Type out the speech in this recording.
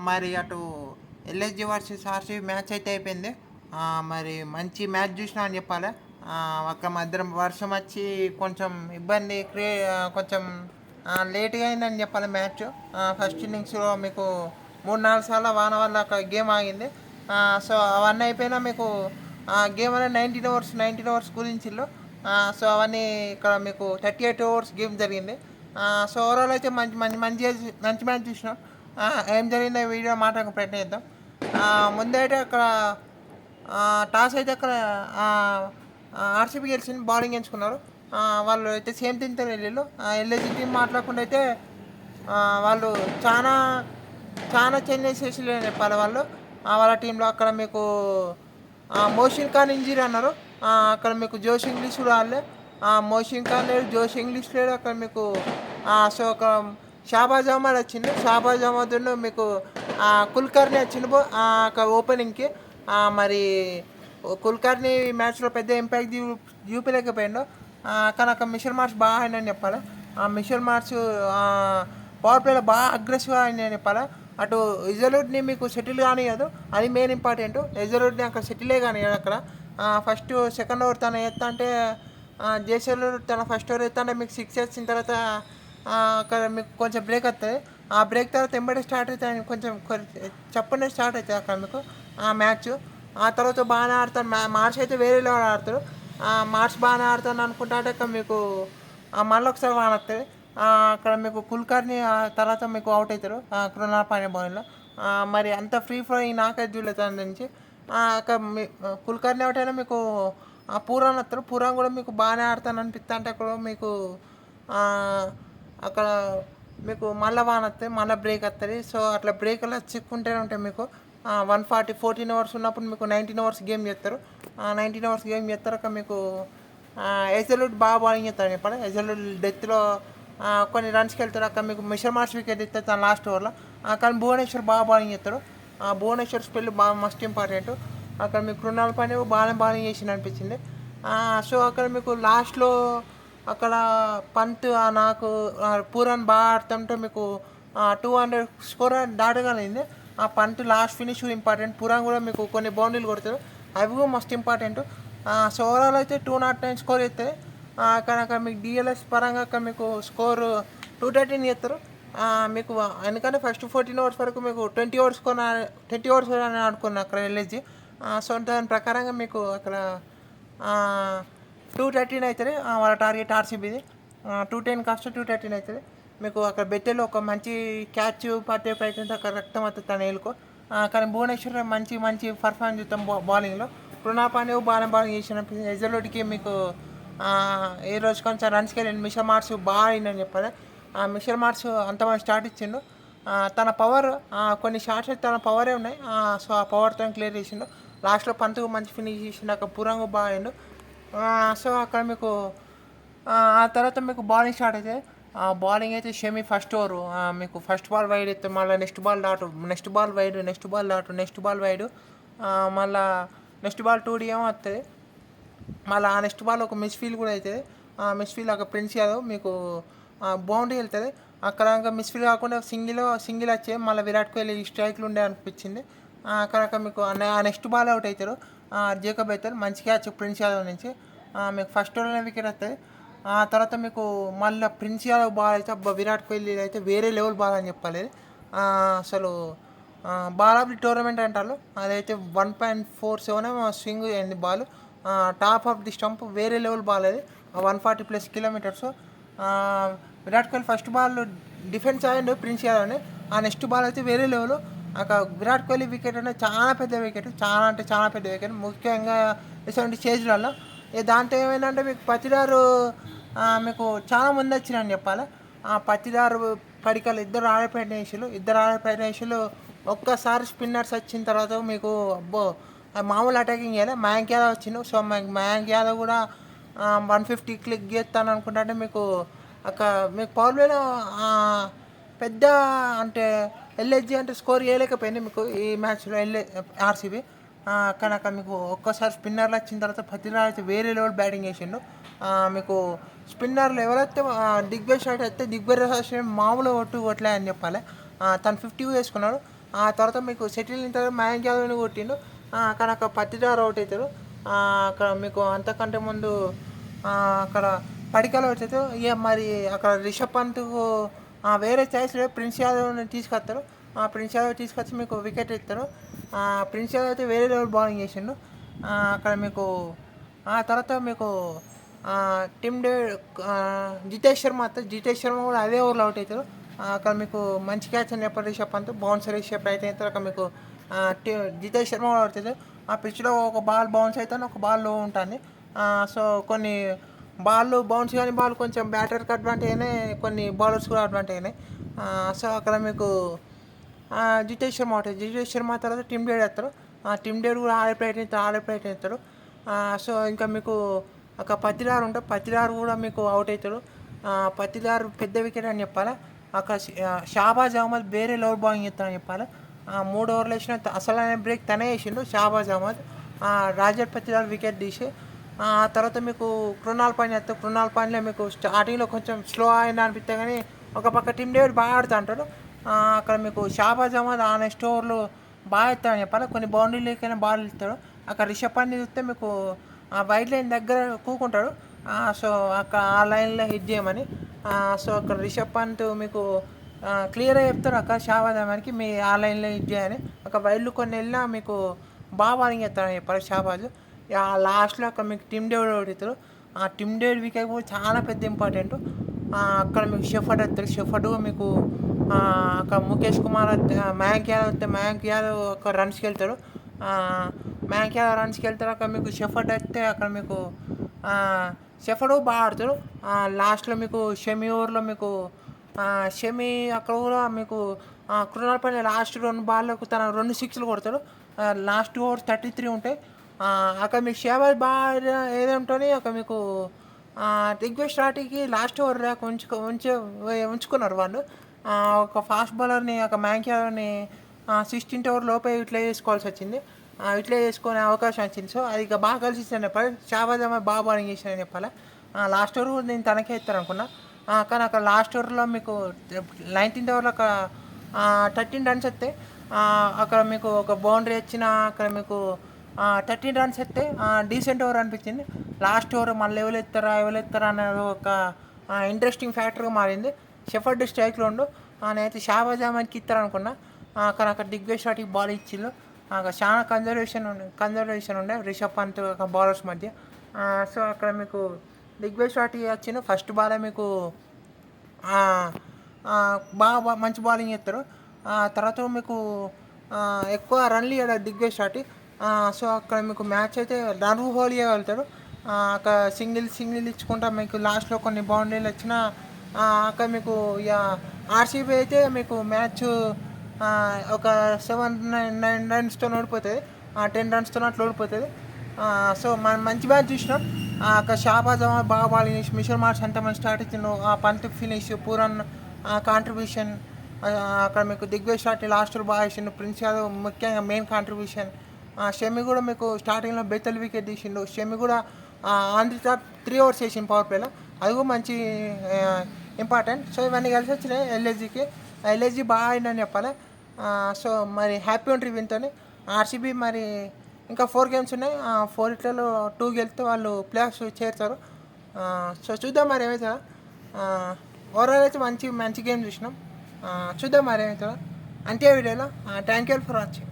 మరి అటు LSG versus RCB match అయితే అయిపోయింది. మరి మంచి మ్యాచ్ చూసినా అని చెప్పాలి. ఒక మధ్యలో వర్షం వచ్చి కొంచెం ఇబ్బంది కొంచెం లేట్గా అయిందని చెప్పాలి మ్యాచ్. ఫస్ట్ ఇన్నింగ్స్లో మీకు 3-4 సార్లు వాన వల్ల అక్కడ గేమ్ ఆగింది. సో అవన్నీ అయిపోయినా మీకు గేమ్ అనేది 19 ఓవర్స్ కుదించిళ్ళు. సో అవన్నీ ఇక్కడ మీకు 38 ఓవర్స్ గేమ్ జరిగింది. సో ఓవరాల్ అయితే మంచి మంచి మంచి మంచి మ్యాచ్ చూసినాం. ఏం జరిగిందో వీడియో మాట్లాడక ప్రయత్నం చేద్దాం. ముందైతే అక్కడ టాస్ అయితే అక్కడ ఆర్సీబీ గెలిచింది, బౌలింగ్ ఎంచుకున్నారు. వాళ్ళు అయితే సేమ్ టీంతో వెళ్ళిళ్ళు. ఎల్ఏజీ టీం మాట్లాడకుండా అయితే వాళ్ళు చాలా చాలా చేంజెస్ చేసి చెప్పాలి వాళ్ళు వాళ్ళ టీంలో. అక్కడ మీకు మోషిన్ ఖాన్ ఇంజరీ అన్నారు. అక్కడ మీకు జోష్ ఇంగ్లీష్ కూడా ఆడలే. మోషిన్ ఖాన్ లేడు, జోష్ ఇంగ్లీష్ లేడు. అక్కడ మీకు సో ఒక షాబాజ్ అహ్మద్ వచ్చింది. షాబాజ్ అహ్మద్ మీకు కుల్కర్ని వచ్చింది అక్కడ ఓపెనింగ్కి. మరి కుల్కర్ని మ్యాచ్లో పెద్ద ఇంపాక్ట్ చూపించలేకపోయాడు. కానీ అక్కడ మిషల్ మార్చ్ బాగా ఆడినని చెప్పాలి. మిషల్ మార్చ్ పవర్ ప్లేలో బాగా అగ్రెసివ్గా ఆడినని చెప్పాలి. అటు ఎజల్వుడ్ని మీకు సెటిల్ కానియదు, అది మెయిన్ ఇంపార్టెంట్. ఎజల్వుడ్ని అక్కడ సెటిలే కానియదు. అక్కడ ఫస్ట్ సెకండ్ ఓవర్ తను ఎత్తా అంటే జేసల్వుడ్ తన ఫస్ట్ ఓవర్ ఎత్తా అంటే మీకు 6 వచ్చిన తర్వాత అక్కడ మీకు కొంచెం బ్రేక్ వస్తుంది. ఆ బ్రేక్ తర్వాత ఎంబడే స్టార్ట్ అవుతాయి, కొంచెం చెప్పనే స్టార్ట్ అవుతుంది అక్కడ మీకు మ్యాచ్. ఆ తర్వాత బాగానే ఆడతాడు మార్చ్ అయితే వేరే లెవెల్ ఆడతాడు. మార్చ్ బాగానే ఆడతాను అనుకుంటా అంటే అక్కడ మీకు మళ్ళీ ఒకసారి వాన వస్తుంది. అక్కడ మీకు కుల్కర్ని తర్వాత మీకు అవుట్ అవుతారు కృణాల్ పాండ్యా బౌలింగ్లో. మరి అంత ఫ్రీ ఫ్లోయింగ్ నాకైతే చూడలేదు దాని నుంచి. అక్కడ కుల్కర్ని అవుట్ అయినా మీకు పూరాన్ వస్తారు. పూరాన్ కూడా మీకు బాగానే ఆడతాను అనిపిస్తా అంటే అక్కడ మీకు అక్కడ మీకు మళ్ళీ వాన వస్తుంది, మళ్ళీ బ్రేక్ వస్తుంది. సో అట్లా బ్రేక్లో చిక్కుంటూనే ఉంటాయి మీకు. 14 ఓవర్స్ ఉన్నప్పుడు మీకు 19 ఓవర్స్ గేమ్ చేస్తారు. 19 ఓవర్స్ గేమ్ చేస్తారు. అక్కడ మీకు ఎజల్వుడ్ బాగా బౌలింగ్ చేస్తాడు చెప్పండి. ఎజల్వుడ్ డెత్లో కొన్ని రన్స్కి వెళ్తాడు. అక్కడ మీకు మిషల్ మార్చ్ వికెట్ ఇస్తారు తన లాస్ట్ ఓవర్లో. కానీ భువనేశ్వర్ బాగా బౌలింగ్ చేస్తాడు. భువనేశ్వర్ స్పెల్ బాగా మస్ట్ ఇంపార్టెంట్. అక్కడ మీకు కృణాల్ పాండ్యా బాగానే బౌలింగ్ చేసింది అనిపించింది. సో అక్కడ మీకు లాస్ట్లో అక్కడ పంత్ నాకు పూరాన్ బాగా ఆడుతుంటే మీకు 200 స్కోర్ దాటగలిగింది. ఆ Pant last finish important. Puran కూడా మీకు కొన్ని బౌండరీలు కొడతారు, అవి కూడా మస్ట్ ఇంపార్టెంట్. సో ఓవరాల్ అయితే 209 స్కోర్ చేస్తుంది. అక్కడ మీకు డిఎల్ఎస్ పరంగా అక్కడ మీకు స్కోర్ 213 చేస్తారు మీకు. ఎందుకంటే ఫస్ట్ 14 ఓవర్స్ వరకు మీకు 20 ఓవర్స్ అని ఆడుకున్నాను అక్కడ వెళ్ళేసి. సో దాని ప్రకారంగా మీకు అక్కడ 213 అవుతుంది వాళ్ళ టార్గెట్ ఆర్సీబీది. 210 కాస్ట్ 213 అవుతుంది మీకు. అక్కడ బెట్టెలో ఒక మంచి క్యాచ్ పట్టే ప్రయత్నంతో అక్కడ రక్తం వస్తుంది తన ఏలుకో. కానీ భువనేశ్వర్ మంచి మంచి పర్ఫార్మెన్స్ చూస్తాం బౌలింగ్లో. కృణాల్ పాండ్యా బాగానే బౌలింగ్ చేసిన ఎజల్వుడ్కి మీకు ఏ రోజు కొంచెం రన్స్కి వెళ్ళింది. మిషల్ మార్చ్ బాగా అయిందని చెప్పాలి. మిషల్ మార్చ్ అంతమంది స్టార్ట్ ఇచ్చిండు. తన పవర్ కొన్ని షార్ట్స్ అయితే తన పవరే ఉన్నాయి. సో ఆ పవర్తో క్లియర్ చేసిండు. లాస్ట్లో పంతు మంచి ఫినిష్ చేసిండు. అక్కడ పురంగు బాగా అయిండు. సో అక్కడ మీకు ఆ తర్వాత మీకు బౌలింగ్ స్టార్ట్ అయితే బౌలింగ్ అయితే షమి ఫస్ట్ ఓవర్ మీకు ఫస్ట్ బాల్ వైడ్ అయితే మళ్ళీ next ball dot, next ball wide, next ball dot, next ball wide, మళ్ళీ నెక్స్ట్ బాల్ 2D ఏమో వస్తుంది. మళ్ళీ ఆ నెక్స్ట్ బాల్ ఒక మిస్ ఫీల్డ్ కూడా అవుతుంది. మిస్ ఫీల్డ్ అక్కడ ప్రిన్స్ యాదవ్ మీకు బౌండరీ వెళ్తుంది. అక్కడ ఇంకా మిస్ ఫీల్డ్ కాకుండా సింగిల్ వచ్చే మళ్ళీ విరాట్ కోహ్లీ స్ట్రైక్లు ఉండే అనిపించింది. అక్కడ మీకు ఆ నెక్స్ట్ బాల్ అవుట్ అవుతారు జేకబ్ అవుతారు. మంచి క్యాచ్ ప్రిన్స్ యాదవ్ నుంచి మీకు ఫస్ట్ ఓవర్లోనే వికెట్ వస్తుంది. ఆ తర్వాత మీకు మళ్ళీ ప్రిన్స్ యాదవ్ బాల్ అయితే విరాట్ కోహ్లీ అయితే వేరే లెవెల్ బాల్ అని చెప్పాలి. అసలు బాల్ ఆఫ్ ది టోర్నమెంట్ అంటారు. అదైతే 1.47 స్వింగ్ అయింది ball. Top of the stump వేరే లెవెల్ బాల్ అది 140+ kilometres. Virat Kohli first ball defence అయ్యిండు ప్రిన్స్ యాదవ్ని. ఆ నెక్స్ట్ బాల్ అయితే వేరే లెవెల్. అక్కడ విరాట్ కోహ్లీ వికెట్ అనేది చాలా పెద్ద వికెట్, చాలా అంటే చాలా పెద్ద వికెట్, ముఖ్యంగా ఇటువంటి స్టేజ్లలో. దాంతో ఏమైందంటే మీకు పతిదారు మీకు చాలా మంది వచ్చినాయని చెప్పాలి. పతిదారు పడికలు ఇద్దరు ఆడే ప్రయత్నం ఒక్కసారి స్పిన్నర్స్ వచ్చిన తర్వాత మీకు అబ్బో మామూలు అటాకింగ్ చేయాలి. మయాంక్ యాదవ్ వచ్చిండు. సో మయాంక్ యాదవ్ కూడా 150 క్లిక్ చేస్తాను అనుకుంటే మీకు అక్కడ మీకు పవర్ ప్లేలో పెద్ద అంటే ఎల్ఎస్జి అంటే స్కోర్ చేయలేకపోయింది మీకు ఈ మ్యాచ్లో ఆర్సీబీ. కానీ అక్కడ మీకు ఒక్కసారి స్పిన్నర్లు వచ్చిన తర్వాత పతిరాజ్ అయితే వేరే లెవెల్ బ్యాటింగ్ చేసిండు. మీకు స్పిన్నర్లు ఎవరైతే దిగ్విజయ్ షాట్ అయితే దిగ్విజయ్ షాట్ మామూలు కొట్టలే అని చెప్పాలి. తను 50 వేసుకున్నాడు. ఆ తర్వాత మీకు సెటిల్ అయిన తర్వాత మయాంక్ యాదవ్ని కొట్టిండు. కానీ అక్కడ పత్తిదారు అవుట్ అవుతారు. అక్కడ మీకు అంతకంటే ముందు అక్కడ పడికల్ అవుట్ అవుతారు. ఇక మరి అక్కడ రిషబ్ పంత్కు వేరే ఛాయిస్ లేదు, ప్రిన్స్ యాదవ్ని తీసుకొస్తారు. ప్రిన్స్ యాదవ్ తీసుకొచ్చి మీకు వికెట్ ఇస్తారు. ప్రిన్స్ యాదవ్ అయితే వేరే లెవెల్ బౌలింగ్ చేసిండు. అక్కడ మీకు ఆ తర్వాత మీకు టీమ్ డే జితేష్ శర్మ కూడా అదే ఓవర్లో అవుట్ అవుతారు. అక్కడ మీకు మంచి క్యాచ్ అని చెప్పారు రిషబ్ పంత్, బౌన్సర్ వేసే ప్రయత్నం అవుతారు. అక్కడ మీకు జితేష్ శర్మ కూడా అవుతుంది. ఆ పిచ్లో ఒక బాల్ బౌన్స్ అవుతాను, ఒక బాల్ లో ఉంటుంది. సో కొన్ని బాల్ బౌన్స్ కానీ బాల్ కొంచెం బ్యాటర్కి అడ్వాంటేజ్ అయినాయి, కొన్ని బౌలర్స్ కూడా అడ్వాంటేజ్ అయినాయి. సో అక్కడ మీకు జితేష్ శర్మ అవుతుంది. జితేష్ శర్మ తర్వాత టీమ్ డేడ్ వేస్తారు. టీమ్ డేడ్ కూడా ఆడే ప్రయత్నిస్తారు. సో ఇంకా మీకు ఒక పత్తిదారు ఉంటుంది, పత్తిదారు కూడా మీకు అవుట్ అవుతాడు. పత్తిదారు పెద్ద వికెట్ అని చెప్పాలి. అక్కడ షాబాజ్ అహ్మద్ వేరే లెవెల్ బౌలింగ్ చేస్తాడని చెప్పాలి. 3 ఓవర్లు వేసిన అసలైన బ్రేక్ తనే వేసిండు షాబాజ్ అహ్మద్. రాజర్ పత్తిదారు వికెట్ తీసి ఆ తర్వాత మీకు కృణాల్ పాండ్యా వేస్తారు. కృణాల్ పాండ్యా మీకు స్టార్టింగ్లో కొంచెం స్లో అయినా అనిపిస్తే కానీ ఒక పక్క టీమ్ డేవిడ్ బాగా ఆడుతూ అంటాడు. అక్కడ మీకు షాబాజ్ అహ్మద్ నెక్స్ట్ ఓవర్లు బాగా ఇస్తాడని చెప్పాలి. కొన్ని బౌండరీలకైనా బాల్ ఇస్తాడు. అక్కడ రిషబ్ పంత్ చూస్తే మీకు వైట్ లైన్ దగ్గర కూకుంటాడు. సో అక్కడ ఆ లైన్లో హిట్ చేయమని. సో అక్కడ రిషబ్ పంత్ మీకు క్లియర్గా చెప్తారు అక్కడ షాబాజ్ అహ్మద్కి మీ ఆ లైన్లో హిట్ చేయని. ఒక వైడ్లు కొన్ని వెళ్ళినా మీకు బాగా బౌలింగ్ చేస్తాడని చెప్పారు షాబాజ్. లాస్ట్లో అక్కడ మీకు టీమ్ డేవిడ్ ఓడితారు. ఆ టీమ్ డేవిడ్ వికెట్ కూడా చాలా పెద్ద ఇంపార్టెంట్. అక్కడ మీకు షెఫర్డ్ వస్తారు. షెఫర్డ్ మీకు అక్కడ ముఖేష్ కుమార్ మయాంక్ యాదవ్ వస్తే మయాంక్ యాదవ్ ఒక రన్స్కి వెళ్తాడు. మయాంక్ యాదవ్ రన్స్కి వెళ్తారు. అక్కడ మీకు షెఫర్డ్ వస్తే అక్కడ మీకు షెఫర్డ్ బాగా ఆడతాడు. లాస్ట్లో మీకు షమి ఓవర్లో మీకు షమి అక్కడ కూడా మీకు కృణాల్ పాండ్యా లాస్ట్ 2 బాల్లకు తన 2 సిక్స్లు కొడతాడు. లాస్ట్ ఓవర్ 33 ఉంటాయి. అక్కడ మీకు షాబాజ్ బాగా ఏదేంటని అక్కడ మీకు దిగ్వేష్ రాఠీకి లాస్ట్ ఓవర్ ఉంచుకున్నారు వాళ్ళు. ఒక ఫాస్ట్ బౌలర్ని ఒక మయాంక్ యాదవ్ని 16th ఓవర్ లోపే ఇట్లా చేసుకోవాల్సి వచ్చింది. ఇట్లా చేసుకునే అవకాశం వచ్చింది. సో అది ఇక బాగా కలిసి ఇస్తాను చెప్పాలి. షాబాజ్ అహ్మద్ బాగా బౌలింగ్ చేశానని చెప్పాలి. లాస్ట్ ఓవర్ కూడా నేను తనకే ఇస్తాను అనుకున్నా. కానీ అక్కడ లాస్ట్ ఓవర్లో మీకు 19th ఓవర్లో అక్కడ 13 రన్స్ వస్తే అక్కడ మీకు ఒక బౌండరీ వచ్చిన అక్కడ మీకు 13 రన్స్ వస్తే డీసెంట్ ఓవర్ అనిపించింది. లాస్ట్ ఓవర్ మళ్ళీ ఎవరెత్తారా అనేది ఒక ఇంట్రెస్టింగ్ ఫ్యాక్టర్గా మారింది. షెఫర్డ్ స్ట్రైక్లో ఉండు నేనైతే షాబాజ్ అహ్మద్కి ఇస్తారనుకున్నా. కానీ అక్కడ దిగ్వేష్ రాఠీకి బాల్ ఇచ్చిళ్ళు. అక్కడ చాలా కన్జర్వేషన్ ఉండే రిషబ్ పంత్ బౌలర్స్ మధ్య. సో అక్కడ మీకు దిగ్వేష్ రాఠీ వచ్చిన ఫస్ట్ బాలే మీకు బాగా మంచి బౌలింగ్ చేస్తారు. తర్వాత మీకు ఎక్కువ రన్లు ఇవ్వడు దిగ్వేష్ రాఠీ. సో అక్కడ మీకు మ్యాచ్ అయితే నర్వ్ హోల్ వెళ్తాడు. అక్కడ సింగిల్ ఇచ్చుకుంటా మీకు లాస్ట్లో కొన్ని బౌండరీలు వచ్చినా అక్కడ మీకు ఇక ఆర్సీబీ అయితే మీకు మ్యాచ్ ఒక 7-9 రన్స్తో ఓడిపోతుంది. 10 రన్స్తో అట్లా ఓడిపోతుంది. సో మనం మంచి మ్యాచ్ చూసినాం. అక్కడ షాబాజ్ అహ్మద్ బాగా బౌలింగ్ చేసి మిషల్ మార్చ్ ఎంత మంచి స్టార్ట్ ఇచ్చిండు. Pant finish Pooran contribution. అక్కడ మీకు దిగ్వేష్ రాఠీ లాస్ట్లో బాగా వేసిండు. ప్రిన్స్ యాదవ్ ముఖ్యంగా మెయిన్ కాంట్రిబ్యూషన్. షమి కూడా మీకు స్టార్టింగ్లో బెత్తల్ వికెట్ తీసిండు. షమి కూడా ఆన్ ది టాప్ 3 ఓవర్స్ వేసిండు పవర్ ప్లేలో. అది కూడా మంచి ఇంపార్టెంట్. సో ఇవన్నీ కలిసి వచ్చినాయి ఎల్ఎస్జీ బాగా అయిందని చెప్పాలి. సో మరి హ్యాపీ ఉంటుంది విన్తో. ఆర్సీబీ మరి ఇంకా 4 గేమ్స్ ఉన్నాయి. 4 ఇట్లలో 2 గెలిస్తే వాళ్ళు ప్లే ఆఫ్స్ చేరుతారు. సో చూద్దాం మరి ఏమవుతుందో. ఓవరాల్ అయితే మంచి గేమ్ చూసినాం. చూద్దాం మరి ఏమవుతుందో. అంతే వీడియోలో. Thank you for watching.